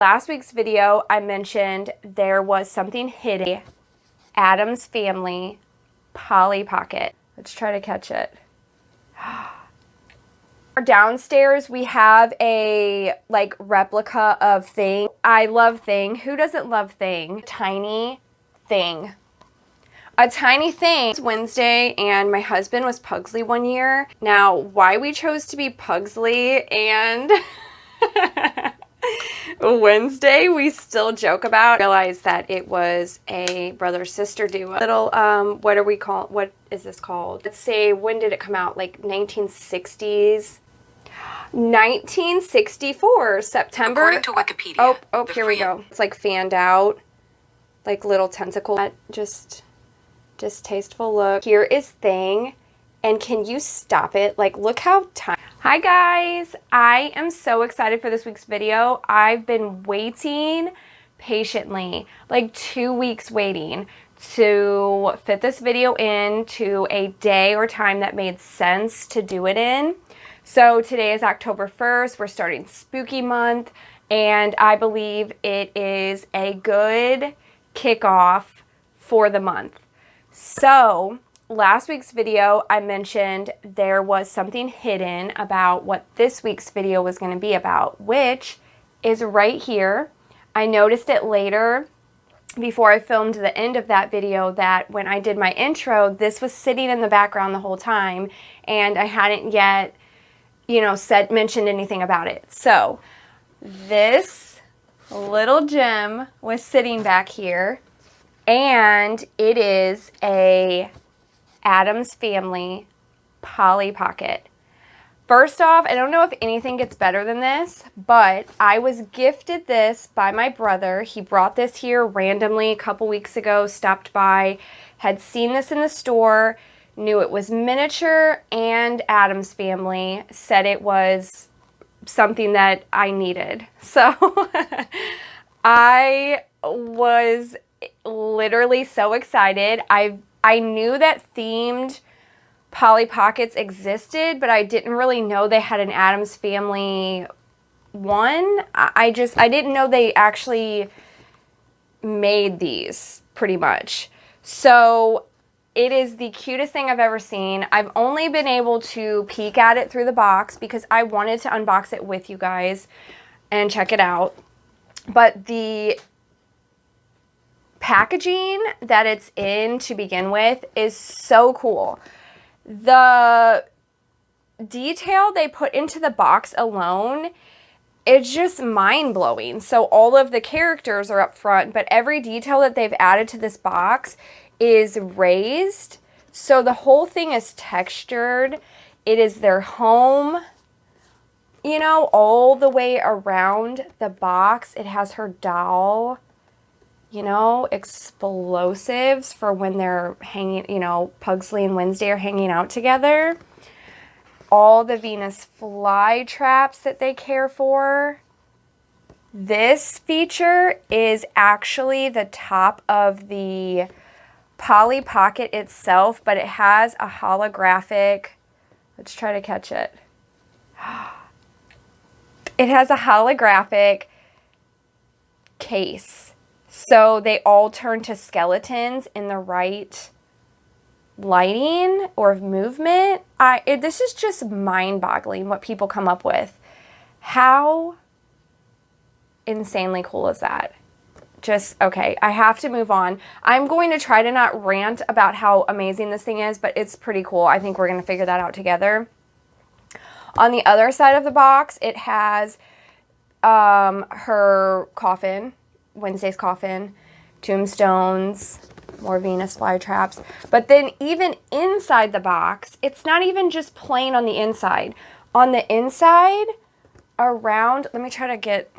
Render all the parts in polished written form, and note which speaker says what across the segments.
Speaker 1: Last week's video, I mentioned there was something hidden. Addams Family Polly Pocket. Let's try to catch it. Downstairs, we have a replica of Thing. I love Thing. Who doesn't love Thing? Tiny Thing. A tiny thing. It's Wednesday, and my husband was Pugsley one year. Now, why we chose to be Pugsley and Wednesday, we still joke about. Realize that it was a brother-sister duo. Little, what is this called? Let's say, when did it come out? Like 1960s? 1964, September.
Speaker 2: According to Wikipedia.
Speaker 1: Oh, here we go. It's like fanned out, like little tentacle. Just distasteful look. Here is Thing, and can you stop it? Like, look how tiny. Hi guys, I am so excited for this week's video. I've been waiting patiently, like 2 weeks waiting to fit this video into a day or time that made sense to do it in. So today is October 1st. We're starting spooky month, and I believe it is a good kickoff for the month. So last week's video, I mentioned there was something hidden about what this week's video was going to be about, which is right here. I noticed it later before I filmed the end of that video that when I did my intro, this was sitting in the background the whole time, and I hadn't yet, mentioned anything about it. So this little gem was sitting back here, and it is a Addams Family Polly Pocket. First off, I don't know if anything gets better than this, but I was gifted this by my brother. He brought this here randomly a couple weeks ago, stopped by, had seen this in the store, knew it was miniature and Addams Family, said it was something that I needed. So I was literally so excited. I knew that themed Polly Pockets existed, but I didn't really know they had an Addams Family one. I didn't know they actually made these, pretty much. So it is the cutest thing I've ever seen. I've only been able to peek at it through the box because I wanted to unbox it with you guys and check it out. But the packaging that it's in to begin with is so cool. The detail they put into the box alone, it's just mind-blowing. So all of the characters are up front, but every detail that they've added to this box is raised. So the whole thing is textured. It is their home, all the way around the box. It has her doll. Explosives for when they're hanging, Pugsley and Wednesday are hanging out together. All the Venus flytraps that they care for. This feature is actually the top of the Polly Pocket itself, but it has a holographic, let's try to catch it. It has a holographic case. So they all turn to skeletons in the right lighting or movement. This is just mind-boggling what people come up with. How insanely cool is that? Okay, I have to move on. I'm going to try to not rant about how amazing this thing is, but it's pretty cool. I think we're going to figure that out together. On the other side of the box, it has her coffin, Wednesday's coffin, tombstones, more Venus flytraps. But then even inside the box, it's not even just plain on the inside. On the inside, around, let me try to get,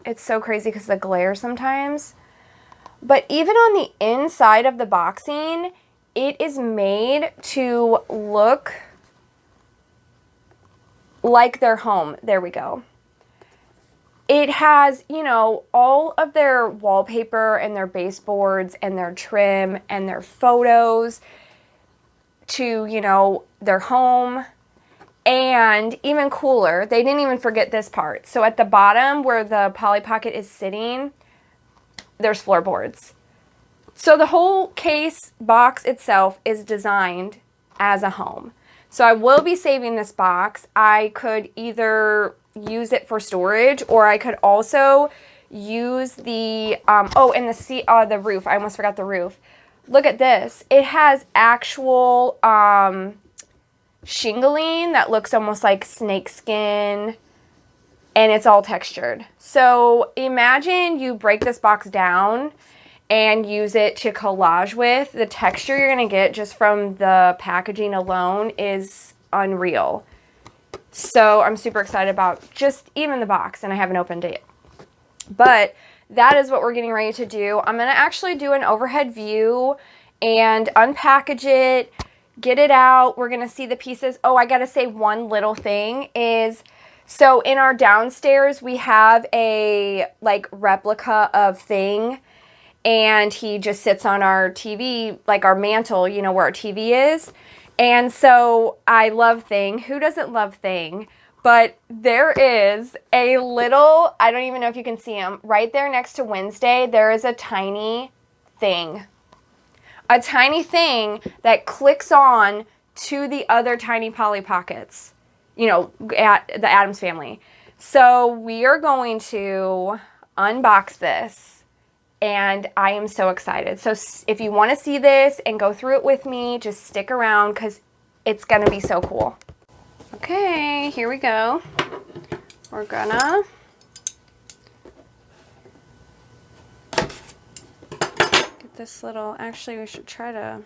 Speaker 1: it's so crazy because of the glare sometimes. But even on the inside of the boxing, it is made to look like their home. There we go. It has, all of their wallpaper and their baseboards and their trim and their photos to, their home. And even cooler, they didn't even forget this part. So at the bottom where the Polly Pocket is sitting, there's floorboards. So the whole case box itself is designed as a home. So I will be saving this box. I could either use it for storage, or I could also use the, and the roof. I almost forgot the roof. Look at this. It has actual shingling that looks almost like snake skin, and it's all textured. So imagine you break this box down and use it to collage with. The texture you're gonna get just from the packaging alone is unreal. So I'm super excited about just even the box, and I haven't opened it. But that is what we're getting ready to do. I'm gonna actually do an overhead view and unpackage it, get it out. We're gonna see the pieces. Oh, I gotta say one little thing is, so in our downstairs, we have a like replica of Thing, and he just sits on our TV, like our mantle, you know, where our TV is. And so I love Thing. Who doesn't love Thing? But there is a little, I don't even know if you can see him, right there next to Wednesday, there is a tiny thing. A tiny thing that clicks on to the other tiny Polly Pockets, you know, at the Addams Family. So we are going to unbox this, and I am so excited. So if you want to see this and go through it with me, just stick around because it's going to be so cool. Okay, here we go. We're gonna get this little, actually we should try to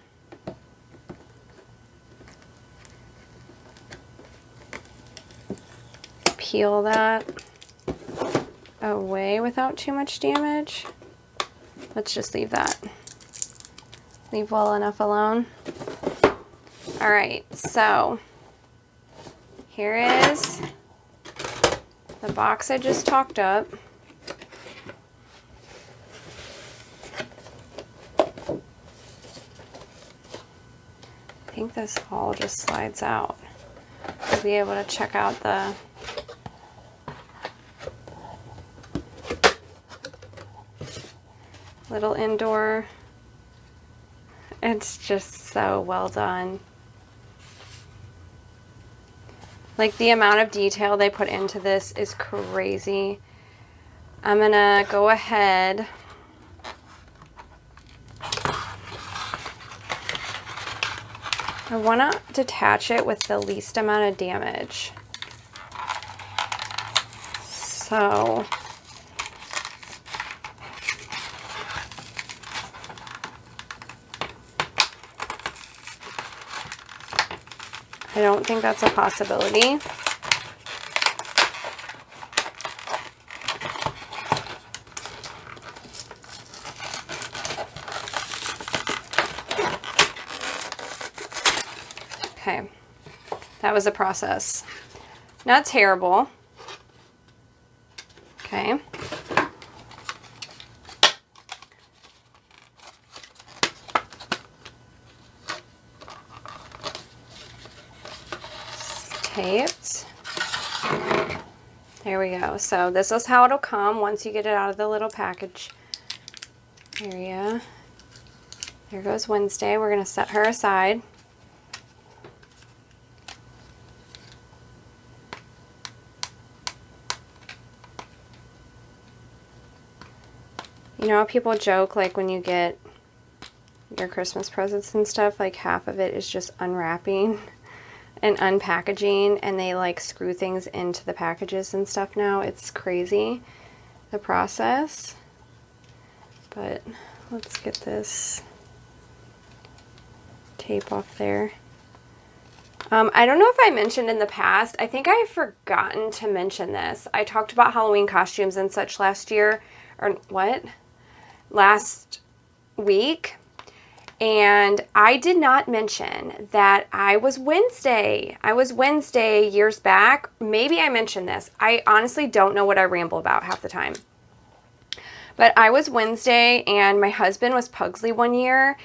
Speaker 1: peel that away without too much damage. Let's just leave that. Leave well enough alone. All right, so here is the box I just talked up. I think this all just slides out. You'll be able to check out the little indoor. It's just so well done. Like, the amount of detail they put into this is crazy. I'm gonna go ahead I want to detach it with the least amount of damage. So I don't think that's a possibility. Okay, that was a process. Not terrible. Okay. Taped. There we go. So this is how it'll come once you get it out of the little package area. There goes Wednesday. We're going to set her aside. You know how people joke, like, when you get your Christmas presents and stuff, like, half of it is just unwrapping and unpackaging, and they like screw things into the packages and stuff now. It's crazy, the process. But let's get this tape off there. I don't know if I mentioned in the past, I think I've forgotten to mention this. I talked about Halloween costumes and such last year, or what? Last week. And I did not mention that I was Wednesday. I was Wednesday years back. Maybe I mentioned this. I honestly don't know what I ramble about half the time. But I was Wednesday, and my husband was Pugsley one year,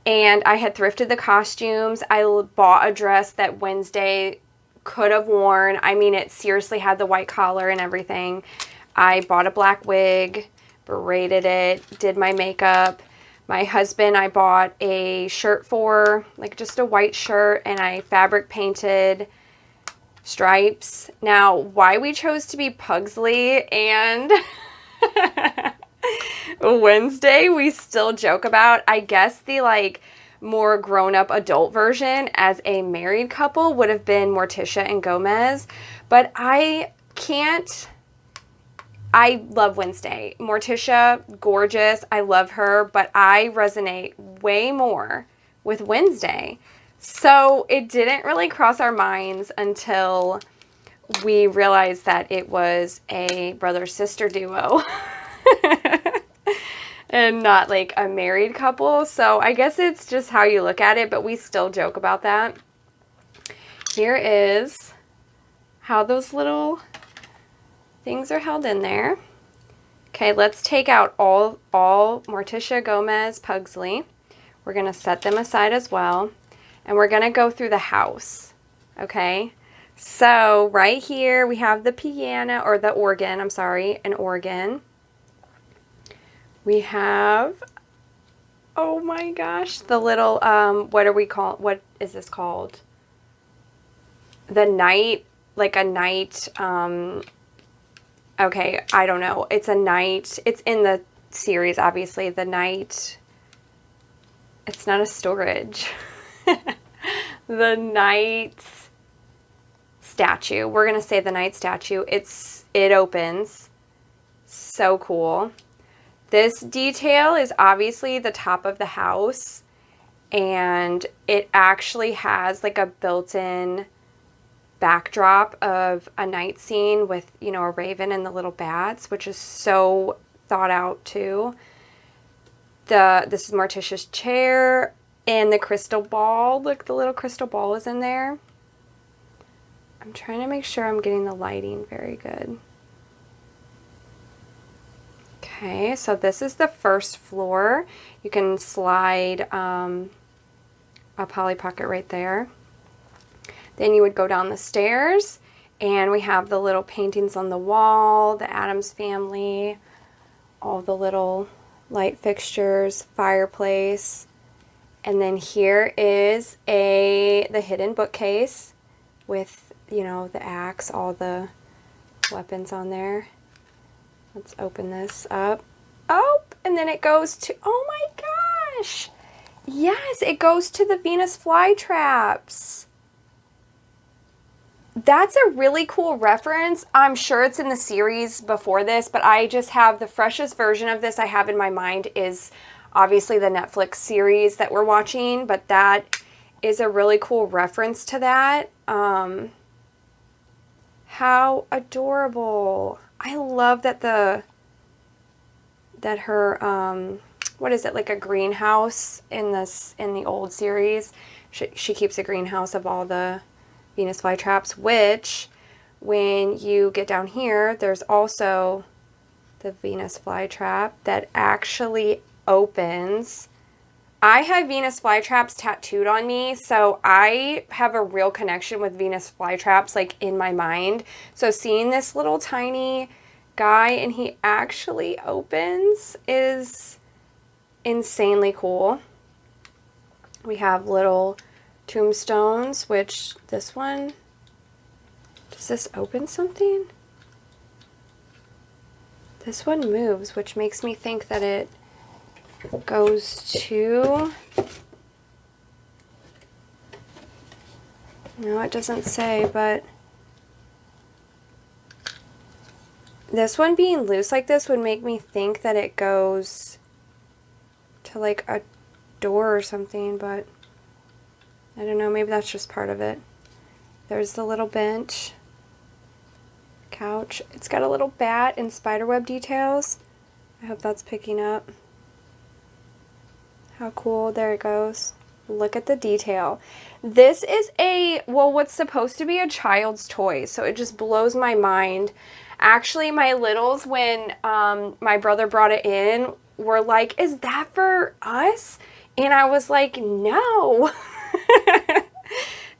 Speaker 1: and I had thrifted the costumes. I bought a dress that Wednesday could have worn. I mean, it seriously had the white collar and everything. I bought a black wig, braided it, did my makeup. My husband, I bought a shirt for, like just a white shirt, and I fabric painted stripes. Now, why we chose to be Pugsley and Wednesday, we still joke about. I guess the like more grown-up adult version as a married couple would have been Morticia and Gomez, but I love Wednesday. Morticia, gorgeous. I love her, but I resonate way more with Wednesday. So it didn't really cross our minds until we realized that it was a brother-sister duo and not like a married couple. So I guess it's just how you look at it, but we still joke about that. Here is how those little things are held in there. Okay, let's take out all Morticia, Gomez, Pugsley. We're going to set them aside as well. And we're going to go through the house. Okay, so right here we have the piano, or the organ, I'm sorry, an organ. We have, oh my gosh, the little, what is this called? The night, like a night, okay, I don't know. It's a night. It's in the series, obviously. The night. It's not a storage. The night statue. We're going to say the night statue. It opens. So cool. This detail is obviously the top of the house. And it actually has like a built-in backdrop of a night scene with, you know, a raven and the little bats, which is so thought out too. This is Morticia's chair and the crystal ball. Look, the little crystal ball is in there. I'm trying to make sure I'm getting the lighting very good. Okay, so this is the first floor. You can slide a Polly Pocket right there. Then you would go down the stairs, and we have the little paintings on the wall, the Addams Family, all the little light fixtures, fireplace. And then here is the hidden bookcase with, you know, the axe, all the weapons on there. Let's open this up. Oh, and then it goes to, oh my gosh. Yes, it goes to the Venus flytraps. That's a really cool reference. I'm sure it's in the series before this, but I just have the freshest version of this I have in my mind is obviously the Netflix series that we're watching, but that is a really cool reference to that. How adorable. I love that her, what is it, like a greenhouse in the old series. She keeps a greenhouse of all the Venus flytraps, which when you get down here, there's also the Venus flytrap that actually opens. I have Venus flytraps tattooed on me, so I have a real connection with Venus flytraps, like in my mind. So seeing this little tiny guy and he actually opens is insanely cool. We have little tombstones, which this one, does this open something? This one moves, which makes me think that it goes to, no, it doesn't say, but this one being loose like this would make me think that it goes to like a door or something, but I don't know, maybe that's just part of it. There's the little bench, couch. It's got a little bat and spiderweb details. I hope that's picking up. How cool, there it goes. Look at the detail. This is what's supposed to be a child's toy, so it just blows my mind. Actually, my littles, when my brother brought it in, were like, is that for us? And I was like, no.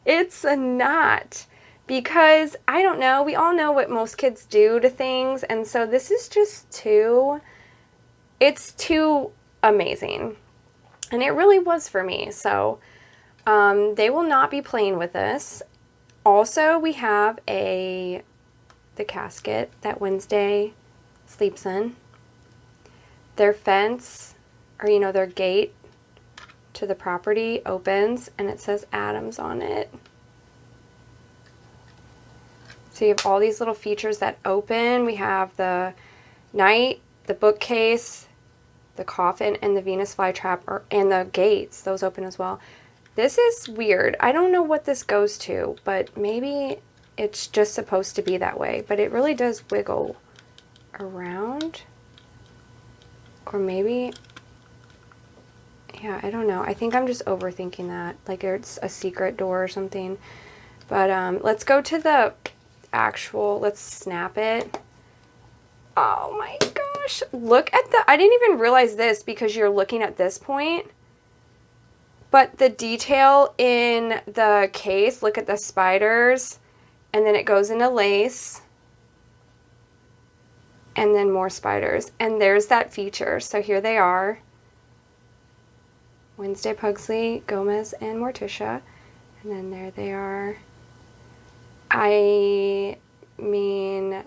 Speaker 1: It's not. because I don't know, we all know what most kids do to things, and so this is just it's too amazing. And it really was for me. So they will not be playing with this. Also, we have the casket that Wednesday sleeps in. Their fence, or their gate to the property opens, and it says Addams on it. So you have all these little features that open. We have the night, the bookcase, the coffin, and the Venus flytrap, and the gates. Those open as well. This is weird. I don't know what this goes to, but maybe it's just supposed to be that way. But it really does wiggle around. Or maybe, yeah, I don't know. I think I'm just overthinking that. Like it's a secret door or something. But let's go to the actual, let's snap it. Oh my gosh. Look at I didn't even realize this because you're looking at this point. But the detail in the case, look at the spiders. And then it goes into lace. And then more spiders. And there's that feature. So here they are. Wednesday, Pugsley, Gomez, and Morticia. And then there they are. I mean,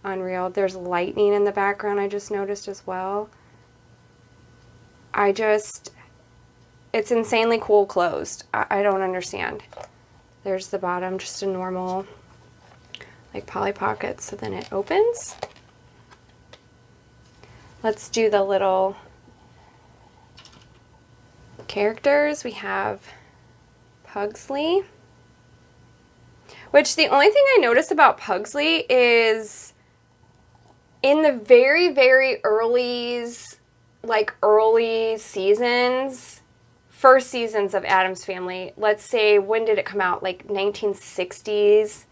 Speaker 1: unreal. There's lightning in the background I just noticed as well. It's insanely cool closed. I don't understand. There's the bottom, just a normal, like Polly Pocket. So then it opens. Let's do the little characters. We have Pugsley. Which the only thing I noticed about Pugsley is in the very, very early seasons, first seasons of Addams Family, let's say, when did it come out? Like 1960s?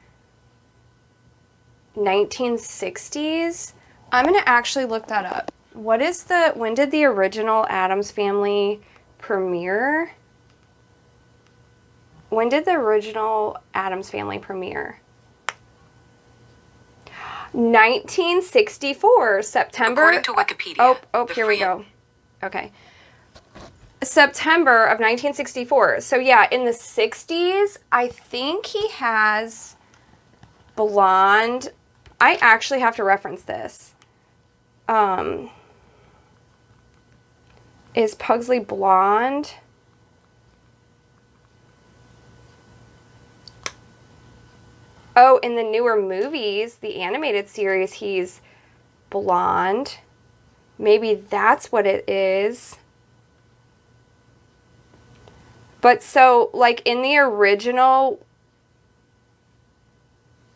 Speaker 1: 1960s? I'm going to actually look that up. When did the original Addams Family premiere? When did the original Addams Family premiere? 1964, September.
Speaker 2: According to Wikipedia.
Speaker 1: Here we go. Okay. September of 1964. So yeah, in the 60s, I think he has blonde. I actually have to reference this. Is Pugsley blonde? Oh, in the newer movies, the animated series, he's blonde. Maybe that's what it is. But so, like, in the original,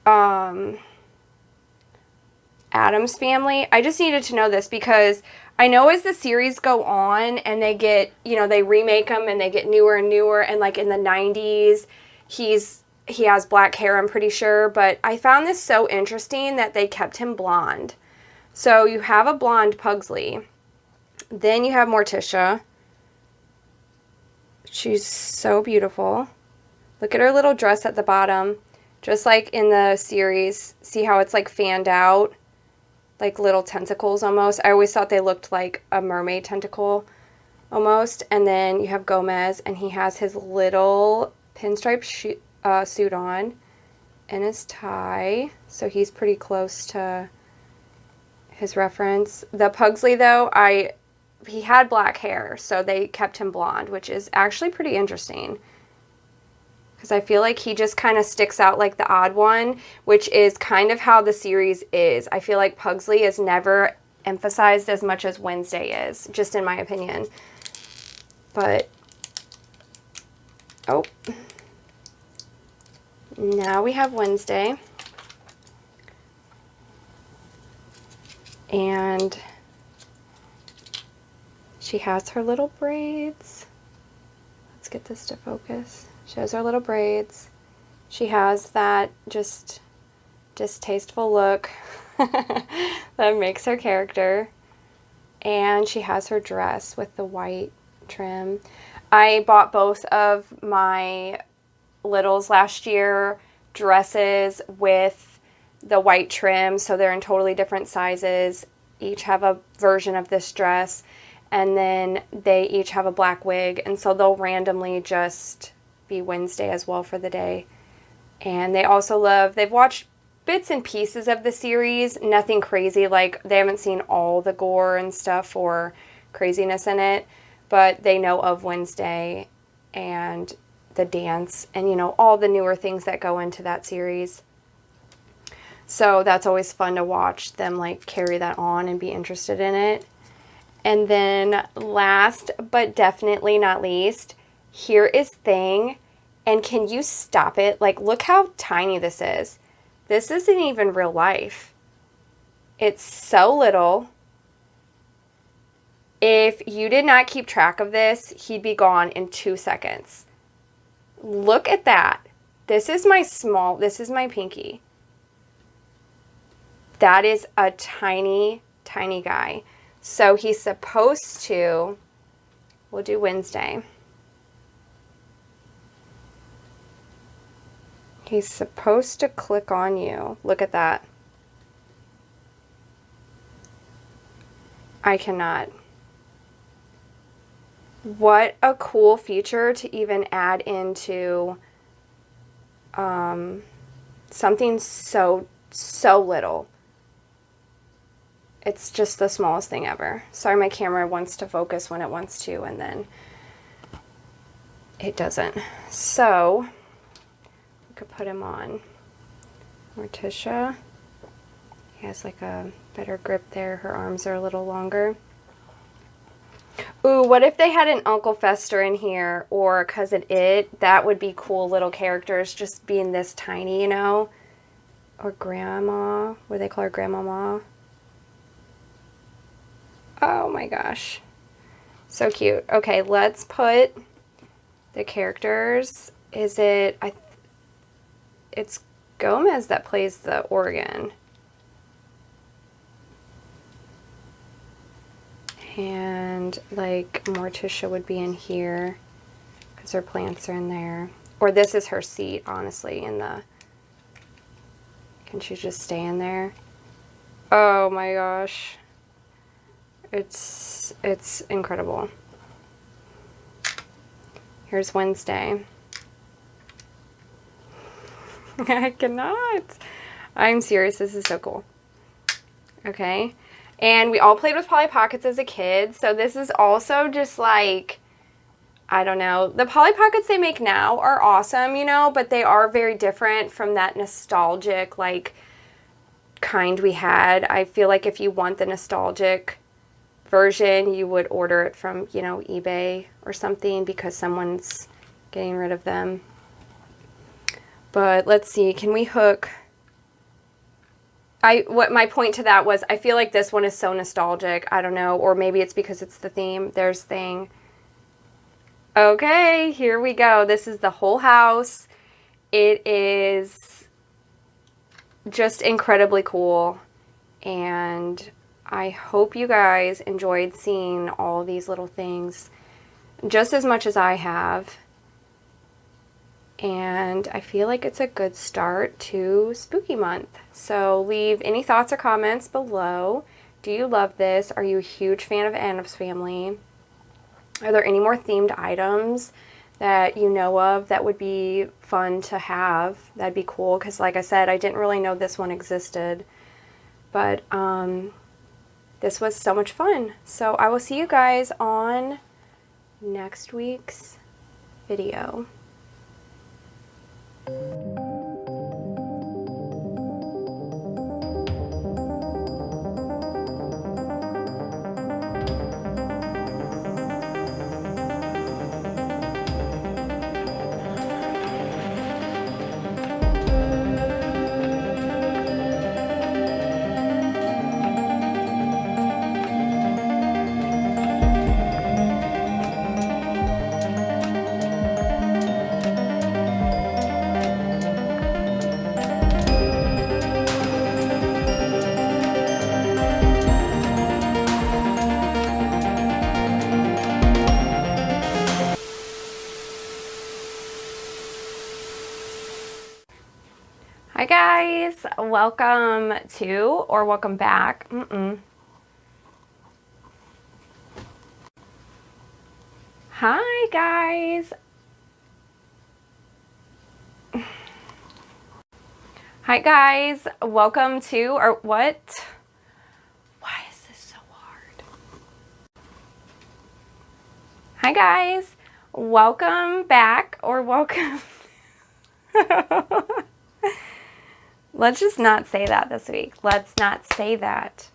Speaker 1: Addams Family, I just needed to know this because I know as the series go on and they get, they remake them and they get newer and newer, and like in the 90s, he has black hair, I'm pretty sure, but I found this so interesting that they kept him blonde. So you have a blonde Pugsley. Then you have Morticia. She's so beautiful. Look at her little dress at the bottom. Just like in the series. See how it's like fanned out? Like little tentacles almost. I always thought they looked like a mermaid tentacle almost. And then you have Gomez, and he has his little pinstripe suit on and his tie, so he's pretty close to his reference. The Pugsley, though, he had black hair, so they kept him blonde, which is actually pretty interesting because I feel like he just kind of sticks out like the odd one, which is kind of how the series is. I feel like Pugsley is never emphasized as much as Wednesday is, just in my opinion. But now we have Wednesday, and she has her little braids. Let's get this to focus. She has her little braids. She has that just distasteful look that makes her character, and she has her dress with the white trim. I bought both of my littles last year dresses with the white trim, so they're in totally different sizes. Each have a version of this dress, and then they each have a black wig, and so they'll randomly just be Wednesday as well for the day. And they also they've watched bits and pieces of the series, nothing crazy, like they haven't seen all the gore and stuff or craziness in it, but they know of Wednesday and the dance and, you know, all the newer things that go into that series. So that's always fun to watch them like carry that on and be interested in it. And then last but definitely not least, here is Thing. And can you stop it? Like, look how tiny this is. This isn't even real life. It's so little. If you did not keep track of this, he'd be gone in 2 seconds. Look at that. This is my pinky. That is a tiny, tiny guy. So he's supposed to, we'll do Wednesday. He's supposed to click on you. Look at that. I cannot. What a cool feature to even add into something so little. It's just the smallest thing ever. Sorry, my camera wants to focus when it wants to, and then it doesn't. So, we could put him on. Morticia. He has like a better grip there. Her arms are a little longer. Ooh, what if they had an Uncle Fester in here or Cousin It? That would be cool little characters just being this tiny, you know? Or Grandma. What do they call her? Grandmama? Oh my gosh. So cute. Okay, let's put the characters. Is it... it's Gomez that plays the organ. And like Morticia would be in here because her plants are in there. Or this is her seat, honestly, in the... Can she just stay in there? Oh my gosh. It's incredible. Here's Wednesday. I cannot. I'm serious. This is so cool. Okay. And we all played with Polly Pockets as a kid. So this is also just like, I don't know. The Polly Pockets they make now are awesome, you know, but they are very different from that nostalgic, like, kind we had. I feel like if you want the nostalgic version, you would order it from, you know, eBay or something because someone's getting rid of them. But let's see, can we hook... what my point to that was, I feel like this one is so nostalgic. I don't know, or maybe it's because it's the theme. There's Thing. Okay, here we go. This is the whole house. It is just incredibly cool, and I hope you guys enjoyed seeing all these little things just as much as I have. And I feel like it's a good start to Spooky Month. So leave any thoughts or comments below. Do you love this? Are you a huge fan of Addams Family? Are there any more themed items that you know of that would be fun to have? That'd be cool, because like I said, I didn't really know this one existed. But this was so much fun. So I will see you guys on next week's video. welcome to or welcome back. Hi, guys. Hi, guys. Welcome to, or what? Why is this so hard? Hi, guys. Welcome back or welcome. Let's just not say that this week. Let's not say that.